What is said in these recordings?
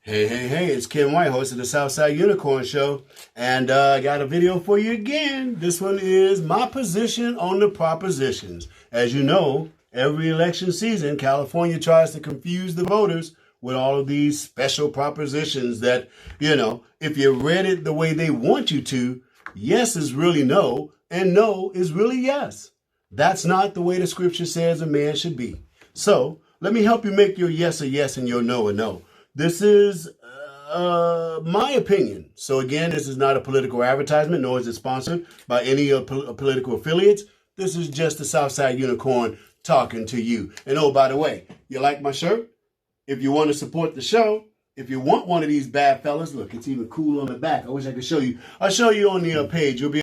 Hey, it's Ken White, host of the Southside Unicorn Show, and I got a video for you again. This one is my position on the propositions. As you know, every election season, California tries to confuse the voters with all of these special propositions that, if you read it the way they want you to, yes is really no, and no is really yes. That's not the way the scripture says a man should be. So, let me help you make your yes a yes and your no a no. This is my opinion. So again, this is not a political advertisement, nor is it sponsored by any political affiliates. This is just the Southside Unicorn talking to you. And oh, by the way, you like my shirt? If you want to support the show, if you want one of these bad fellas, look, it's even cool on the back. I wish I could show you. I'll show you on the page. You'll be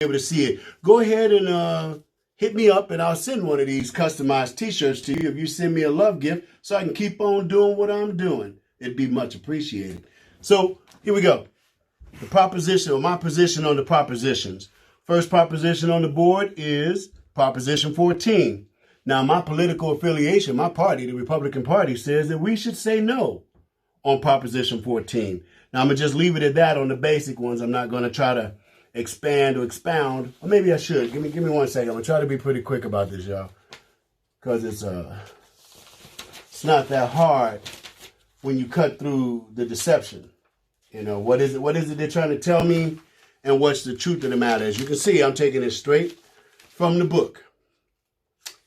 able to see it. Go ahead and hit me up and I'll send one of these customized t-shirts to you if you send me a love gift so I can keep on doing what I'm doing. It'd be much appreciated. So here we go. The proposition, or my position on the propositions. First proposition on the board is Proposition 14. Now, my political affiliation, my party, the Republican Party, says that we should say no on Proposition 14. Now, I'm going to just leave it at that on the basic ones. I'm not going to try to expand or expound, or maybe I should. Give me 1 second. I'm gonna try to be pretty quick about this, y'all, because it's not that hard when you cut through the deception. What is it they're trying to tell me, and what's the truth of the matter? As you can see, I'm taking it straight from the book.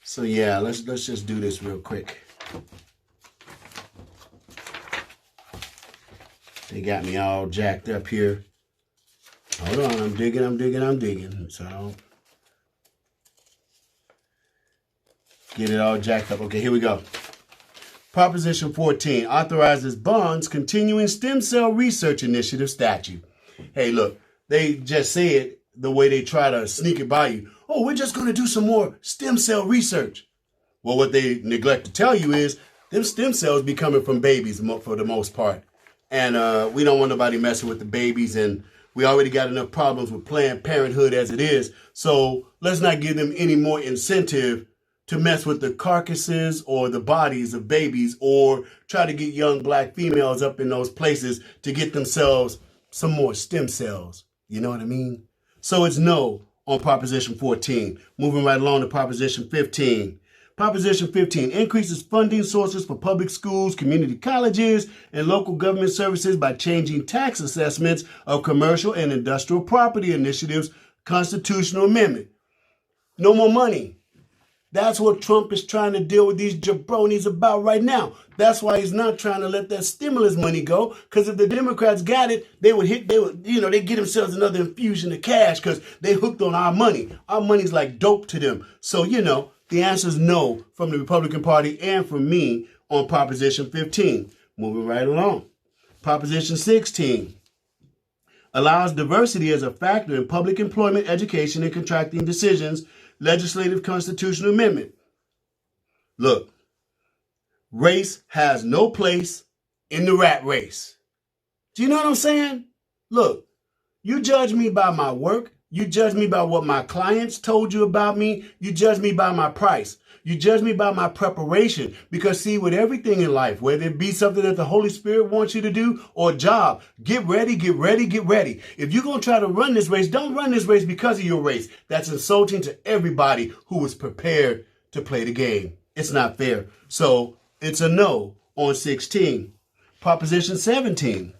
So yeah, let's just do this real quick. They got me all jacked up here. Hold on, I'm digging. So I don't get it all jacked up. Okay, here we go. Proposition 14 authorizes bonds continuing stem cell research initiative statute. Hey, look, they just say it the way they try to sneak it by you. Oh, we're just going to do some more stem cell research. Well, what they neglect to tell you is them stem cells be coming from babies for the most part. And we don't want nobody messing with the babies, and we already got enough problems with Planned Parenthood as it is. So let's not give them any more incentive to mess with the carcasses or the bodies of babies, or try to get young black females up in those places to get themselves some more stem cells. You know what I mean? So it's no on Proposition 14. Moving right along to Proposition 15. Proposition 15 increases funding sources for public schools, community colleges, and local government services by changing tax assessments of commercial and industrial property initiatives. Constitutional amendment. No more money. That's what Trump is trying to deal with these jabronis about right now. That's why he's not trying to let that stimulus money go. Because if the Democrats got it, they'd get themselves another infusion of cash because they hooked on our money. Our money's like dope to them. So, the answer is no from the Republican Party and from me on Proposition 15. Moving right along. Proposition 16 allows diversity as a factor in public employment, education, and contracting decisions. Legislative constitutional amendment. Look, race has no place in the rat race. Do you know what I'm saying? Look, you judge me by my work. You judge me by what my clients told you about me. You judge me by my price. You judge me by my preparation. Because see, with everything in life, whether it be something that the Holy Spirit wants you to do or a job, get ready. If you're going to try to run this race, don't run this race because of your race. That's insulting to everybody who was prepared to play the game. It's not fair. So it's a no on 16. Proposition 17.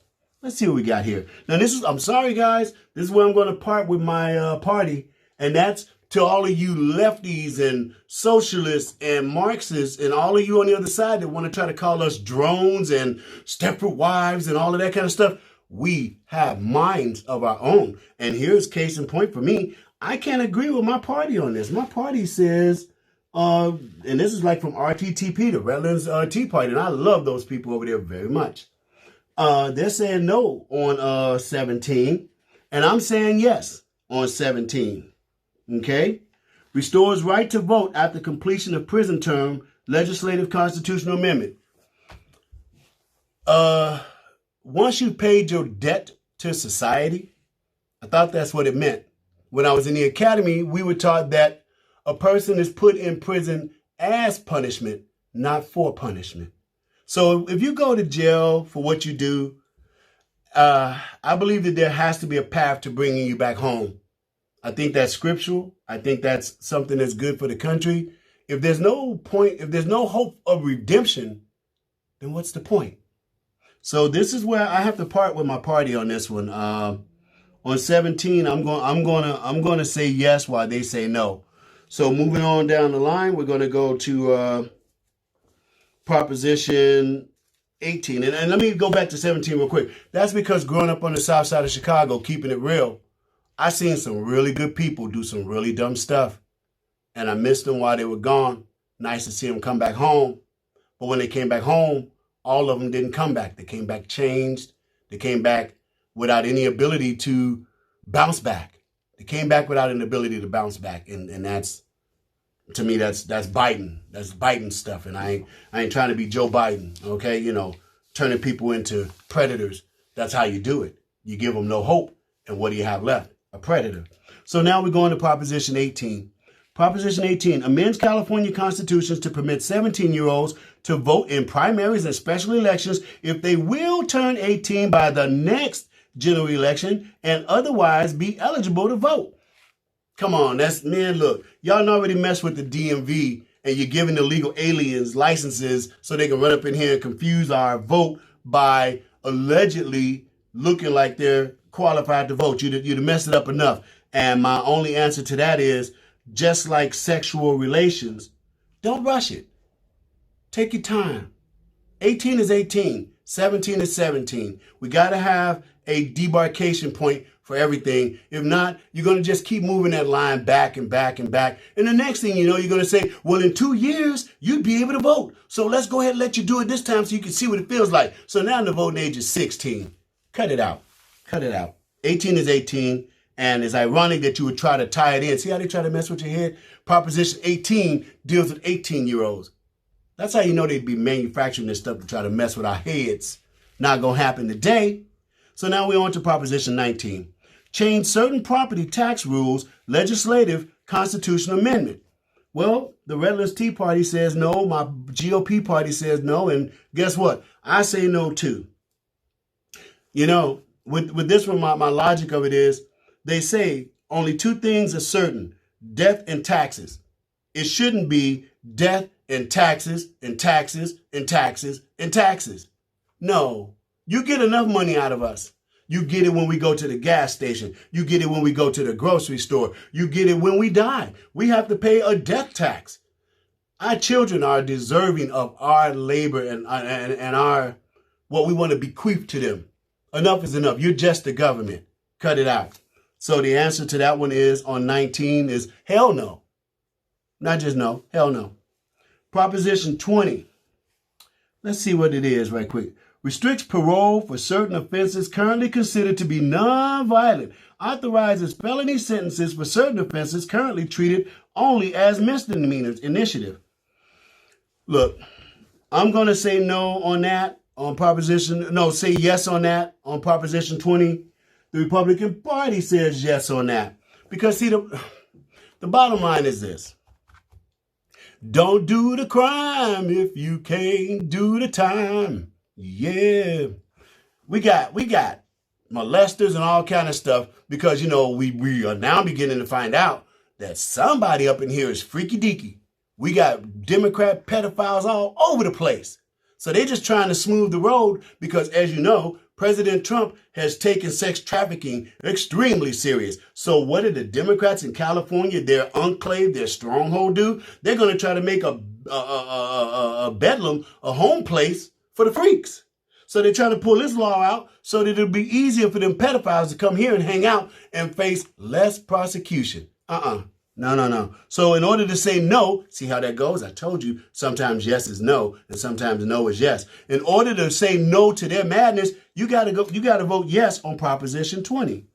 Let's see what we got here. Now, I'm sorry, guys. This is where I'm going to part with my party. And that's to all of you lefties and socialists and Marxists and all of you on the other side that want to try to call us drones and Stepford wives and all of that kind of stuff. We have minds of our own. And here's case in point for me. I can't agree with my party on this. My party says, and this is like from RTTP, the Redlands Tea Party. And I love those people over there very much. They're saying no on 17, and I'm saying yes on 17. Okay? Restores right to vote after completion of prison term, legislative constitutional amendment. Once you paid your debt to society, I thought that's what it meant. When I was in the academy, we were taught that a person is put in prison as punishment, not for punishment. So if you go to jail for what you do, I believe that there has to be a path to bringing you back home. I think that's scriptural. I think that's something that's good for the country. If there's no point, if there's no hope of redemption, then what's the point? So this is where I have to part with my party on this one. On 17, I'm going to say yes while they say no. So moving on down the line, we're going to go to Proposition 18. And let me go back to 17 real quick. That's because growing up on the south side of Chicago, keeping it real, I seen some really good people do some really dumb stuff. And I missed them while they were gone. Nice to see them come back home. But when they came back home, all of them didn't come back. They came back changed. They came back without any ability to bounce back. They came back without an ability to bounce back. And that's, to me, that's Biden. That's Biden stuff. And I ain't trying to be Joe Biden, okay? You know, turning people into predators. That's how you do it. You give them no hope. And what do you have left? A predator. So now we're going to Proposition 18. Proposition 18 amends California constitutions to permit 17-year-olds to vote in primaries and special elections if they will turn 18 by the next general election and otherwise be eligible to vote. Come on, look, y'all already messed with the DMV and you're giving illegal aliens licenses so they can run up in here and confuse our vote by allegedly looking like they're qualified to vote. You'd messed it up enough. And my only answer to that is, just like sexual relations, don't rush it. Take your time. 18 is 18. 17 is 17. We got to have a demarcation point for everything. If not, you're going to just keep moving that line back and back and back. And the next thing you know, you're going to say, well, in 2 years, you'd be able to vote. So let's go ahead and let you do it this time so you can see what it feels like. So now the voting age is 16. Cut it out. Cut it out. 18 is 18. And it's ironic that you would try to tie it in. See how they try to mess with your head? Proposition 18 deals with 18-year-olds. That's how you know they'd be manufacturing this stuff to try to mess with our heads. Not going to happen today. So now we're on to Proposition 19. Change certain property tax rules, legislative constitutional amendment. Well, the Redlands Tea Party says no. My GOP party says no. And guess what? I say no too. You know, with this one, my logic of it is, they say only two things are certain, death and taxes. It shouldn't be death and taxes and taxes and taxes and taxes. No, you get enough money out of us. You get it when we go to the gas station. You get it when we go to the grocery store. You get it when we die. We have to pay a death tax. Our children are deserving of our labor and our what we want to bequeath to them. Enough is enough. You're just the government. Cut it out. So the answer to that one is on 19 is hell no. Not just no, hell no. Proposition 20. Let's see what it is right quick. Restricts parole for certain offenses currently considered to be non-violent. Authorizes felony sentences for certain offenses currently treated only as misdemeanors. Initiative. Look, I'm going to say no on that, say yes on that on Proposition 20. The Republican Party says yes on that. Because, see, the bottom line is this. Don't do the crime if you can't do the time. Yeah. We got molesters and all kind of stuff because, you know, we are now beginning to find out that somebody up in here is freaky deaky. We got Democrat pedophiles all over the place. So they're just trying to smooth the road because, as you know, President Trump has taken sex trafficking extremely serious. So what did the Democrats in California, their enclave, their stronghold do? They're going to try to make a bedlam, a home place for the freaks. So they're trying to pull this law out so that it'll be easier for them pedophiles to come here and hang out and face less prosecution. No. So in order to say no, see how that goes? I told you sometimes yes is no and sometimes no is yes. In order to say no to their madness, you got to vote yes on Proposition 20.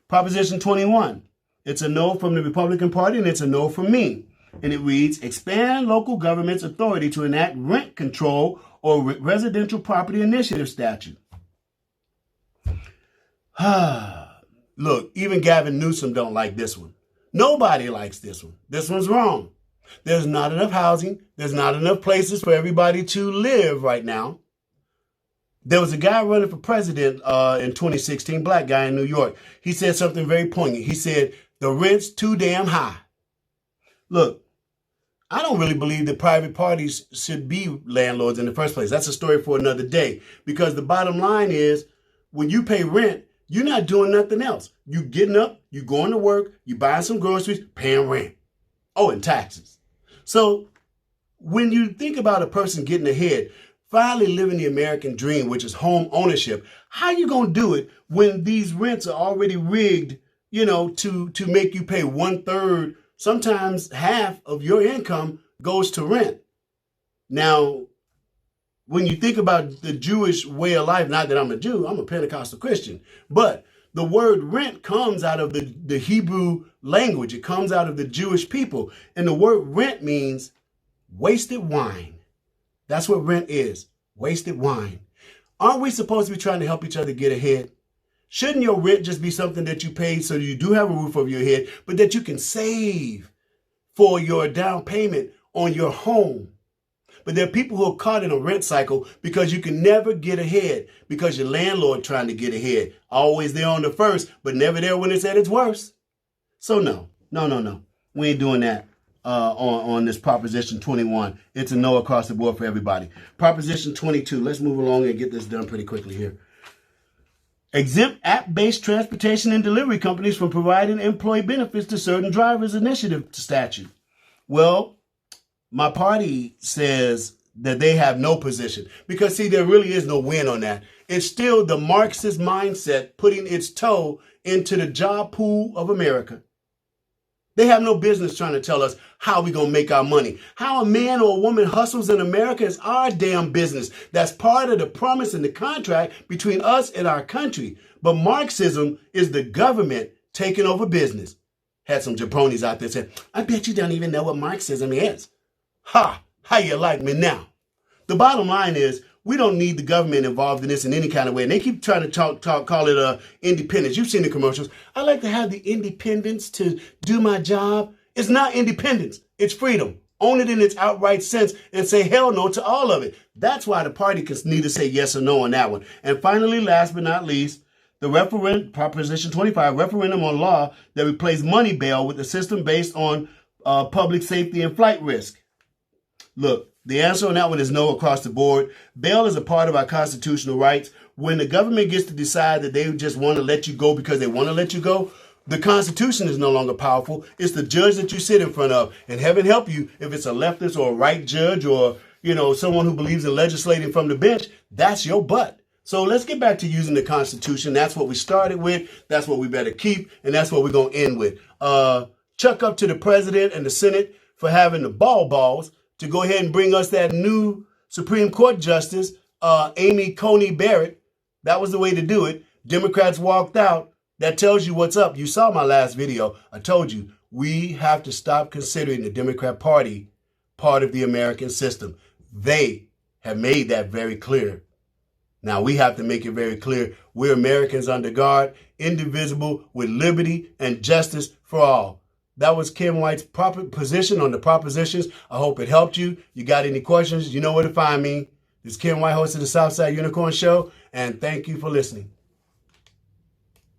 Proposition 21. It's a no from the Republican Party and it's a no from me. And it reads, expand local government's authority to enact rent control or residential property initiative statute. Look, even Gavin Newsom don't like this one. Nobody likes this one. This one's wrong. There's not enough housing. There's not enough places for everybody to live right now. There was a guy running for president in 2016, black guy in New York. He said something very poignant. He said, the rent's too damn high. Look, I don't really believe that private parties should be landlords in the first place. That's a story for another day. Because the bottom line is, when you pay rent, you're not doing nothing else. You getting up, you going to work, you buying some groceries, paying rent. Oh, and taxes. So when you think about a person getting ahead, finally living the American dream, which is home ownership, how you going to do it when these rents are already rigged, to make you pay 1/3, sometimes half of your income goes to rent? Now, when you think about the Jewish way of life, not that I'm a Jew, I'm a Pentecostal Christian, but the word rent comes out of the Hebrew language. It comes out of the Jewish people. And the word rent means wasted wine. That's what rent is, wasted wine. Aren't we supposed to be trying to help each other get ahead? Shouldn't your rent just be something that you pay so you do have a roof over your head, but that you can save for your down payment on your home? But there are people who are caught in a rent cycle because you can never get ahead because your landlord trying to get ahead. Always there on the first, but never there when it's at its worst. So no. We ain't doing that. On this Proposition 21. It's a no across the board for everybody. Proposition 22. Let's move along and get this done pretty quickly here. Exempt app-based transportation and delivery companies from providing employee benefits to certain drivers initiative statute. Well, my party says that they have no position because, see, there really is no win on that. It's still the Marxist mindset putting its toe into the job pool of America. They have no business trying to tell us how we're going to make our money. How a man or a woman hustles in America is our damn business. That's part of the promise and the contract between us and our country. But Marxism is the government taking over business. Had some jabronis out there saying, I bet you don't even know what Marxism is. Ha! How you like me now? The bottom line is, we don't need the government involved in this in any kind of way. And they keep trying to call it independence. You've seen the commercials. I like to have the independence to do my job. It's not independence. It's freedom. Own it in its outright sense and say hell no to all of it. That's why the party can neither say yes or no on that one. And finally, last but not least, the Proposition 25, referendum on law that replaced money bail with a system based on public safety and flight risk. Look, the answer on that one is no across the board. Bail is a part of our constitutional rights. When the government gets to decide that they just want to let you go because they want to let you go, the Constitution is no longer powerful. It's the judge that you sit in front of. And heaven help you if it's a leftist or a right judge or, someone who believes in legislating from the bench. That's your butt. So let's get back to using the Constitution. That's what we started with. That's what we better keep. And that's what we're going to end with. Chuck up to the president and the Senate for having the balls to go ahead and bring us that new Supreme Court Justice, Amy Coney Barrett. That was the way to do it. Democrats walked out. That tells you what's up. You saw my last video. I told you, we have to stop considering the Democrat Party part of the American system. They have made that very clear. Now we have to make it very clear. We're Americans under God, indivisible, with liberty and justice for all. That was Ken White's proper position on the propositions. I hope it helped you. You got any questions? You know where to find me. This is Ken White, host of the Southside Unicorn Show, and thank you for listening.